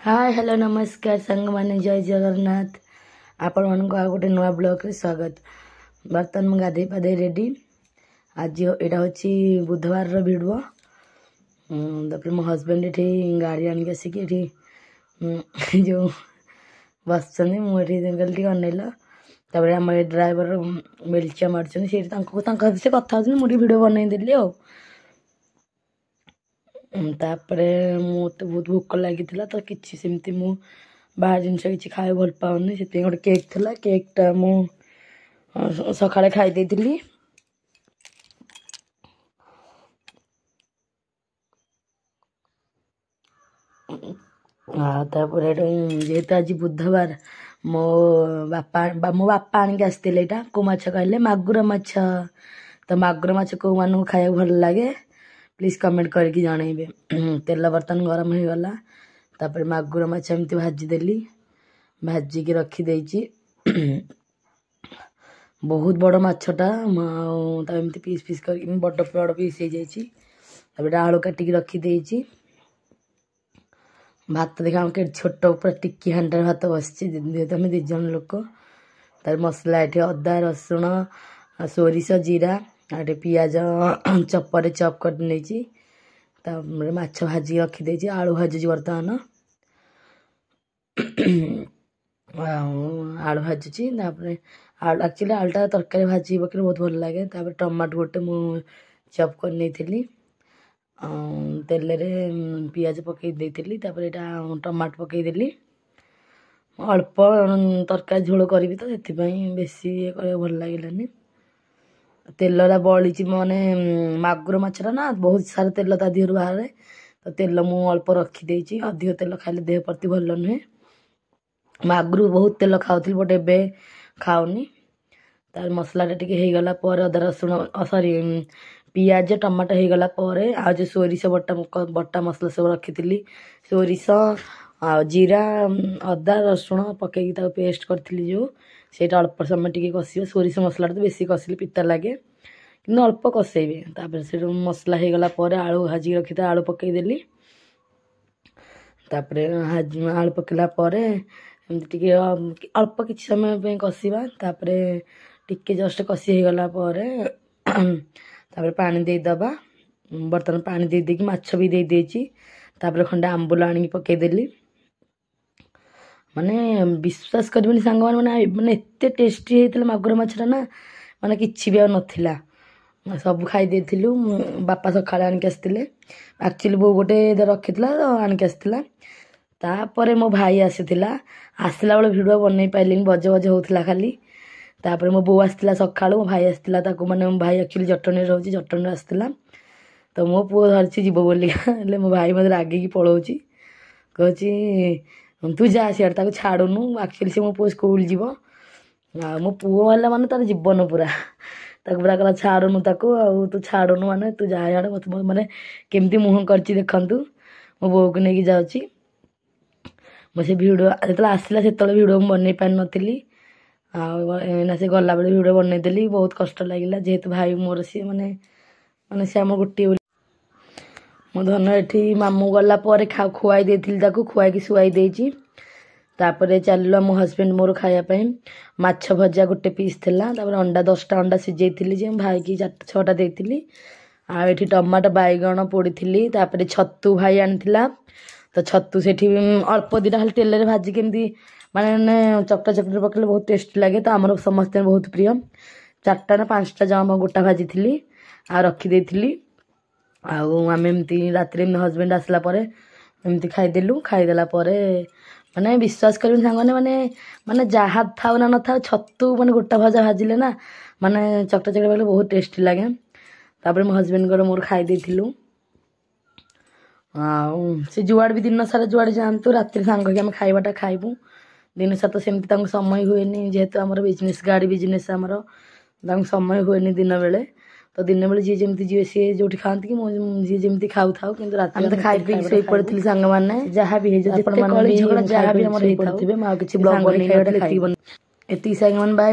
Hi hello नमस्कार सांग माने जय जगन्नाथ आपण मन को गोटे नुआ ब्लॉग रे स्वागत। बर्तन में गाधे पाधे रेडी। आज यहाँ हूँ बुधवार भिडियो। मो हजबैंड ये गाड़ी आनिक आसिक जो बस मुझे अनैल आम ड्राइवर बेलचा मार्च से कथा मुझे भिड बनईदेली तापरे मत बहुत भोक लगी तो किसी सेमती मु बाहर जिनस कि खाए भल पाऊनी से गोटे केक थी केकटा मु सकाଳେ खाई देती। जेहेतु आज बुधवार मो बापा आनिक आसते को माछ कहले मागुर माछ तो मागुर माछ को मानू खाया भल लगे प्लीज कमेंट करके जनइबे। तेल बर्तन गरम हो गला तापर मागुर माछ एमती भाजीदेली भाजिकी रखीदे बहुत बड़ माछटा एमती पीस पीस कर बड़ बड़ पीस हो जाए आलू काटिकी रखीदे भात देखा छोट पूरा टिक्की हांडा भात बस आम दिज लोक तार मसला ये अदा रसुण सोरिष जीरा आटे पियाज चपर चप कर माछ भाजी रखीदे आलू भाजी बर्तमान आलू भाजुची आलू एक्चुअली आलूटा तरकारी भाजी पकड़े बहुत भल लगे। टमाटो गोटे मु चप कर नहीं तेल रे पियाज पकई देती टमाटो पकईदेली अल्प तरकारी झोल करी तो से बेसी भल लगे तेलरा बड़ी माने मागुर माछरा ना बहुत सारा तेल ता देह बाहर तो तेल मु अल्प रखीदे अधिक तेल खाइले देह प्रति भल नुहे। मागुर बहुत तेल खाऊली बट एबे खाऊनी तार मसला टे होगला अदा रसुण सॉरी पियाज टमाटो होगला आ जो सोरिष बट्टा मसला सब रखी सोरिष जीरा अदा रसुण पकई पेस्ट करी जो से अल्प समय टी कषे सोरिष मसला तो बेसी कषिले पिता लगे कि अल्प कषेबे से मसला होगला आलू भाजी रखी आलू पकईदेली आलू पकला एमती अल्प किसी समय कषा टिके जस्ट कषि होगला पानी देदबा बर्तन पानी दे देकी माछ भी दे देची खंडे आंबुल आनिक पकईदेली माने विश्वास करें सांग मैंने एत टेस्टी होता मागुर माछटा ना माने किसी भी नाला सब खाई देलु। बापा सका आनिक आसते एक्चुअली बो गोटे रखी तो आनिक आसला तापर मो भाई आसीला आसला बेले भिडियो बनई पारे बज बज होता खाली तापर मो बो आसला सका मो भाई आसला माने मो भाई एक्चुअली जटनी रोचे जटनी आसला तो मो पु धरची जीव बोलिका मो भाई मत रागिकी पलाऊँगी कहूँ तू जा सियाड़ छाड़ूनु एक्चुअली से मो पु स्कूल जीव मो पुओ वाला माने तार जीवन पूरा पूरा कहला छाड़ूनु तू छाड़ूनु माने तू जा मत माने केमती मुँह कर देखु मो बो को लेकिन जाऊँगी से भिडियो जो आसला से भिडियो बनई पार नी आना से गला बेले भिडियो बनईदेली बहुत कष्ट लगे जेहेतु भाई मोर सी माने माने से आम गोटे मो धन ये मामू गला खुआई देती खुआई शुआई देती चलू मो हजबैंड मोर खायापी माछ भजा गोटे पीस थिला अंडा 10टा अंडा सिझे भाई की 4-6टा देती आठी टमाटो बैगण पोड़ी छतु भाई आनी तो छतु से अल्प दीटा खाली तेल रे भाजी केमती माने चपटा चपटा पकड़े बहुत टेस्टी लगे तो आमर समस्त बहुत प्रिय 4टा ना 5टा जमा गोटा भाजी थी आ रखीदे आम एमती रात हजबैंड आसला एमती खाईदेलु खाईदेला माने विश्वास कर सांग माने माने जहाँ था ना न था छतु माने गोटा भजा भाजिले ना माने चकटा चकटा पकड़े बहुत टेस्टी लगे मो हजबैंड मोर खाई से जुआड़ भी दिन सारा जुआड़ जातु रात सांग आम खाइबाटा खाइबू दिन सारा तो सेमती समय हुए जेहेतु आम बिजनेस गाड़ी बिजनेस आमर समय हुए दिन बेले तो दिन बेले जी जमी जी सी जो खाती कि जी जमी खाऊ था कि रात खाई पी शो पड़ी सांग मैंने जहाँ भी जहाँ भी किसी ब्लॉग बन सांग बाय।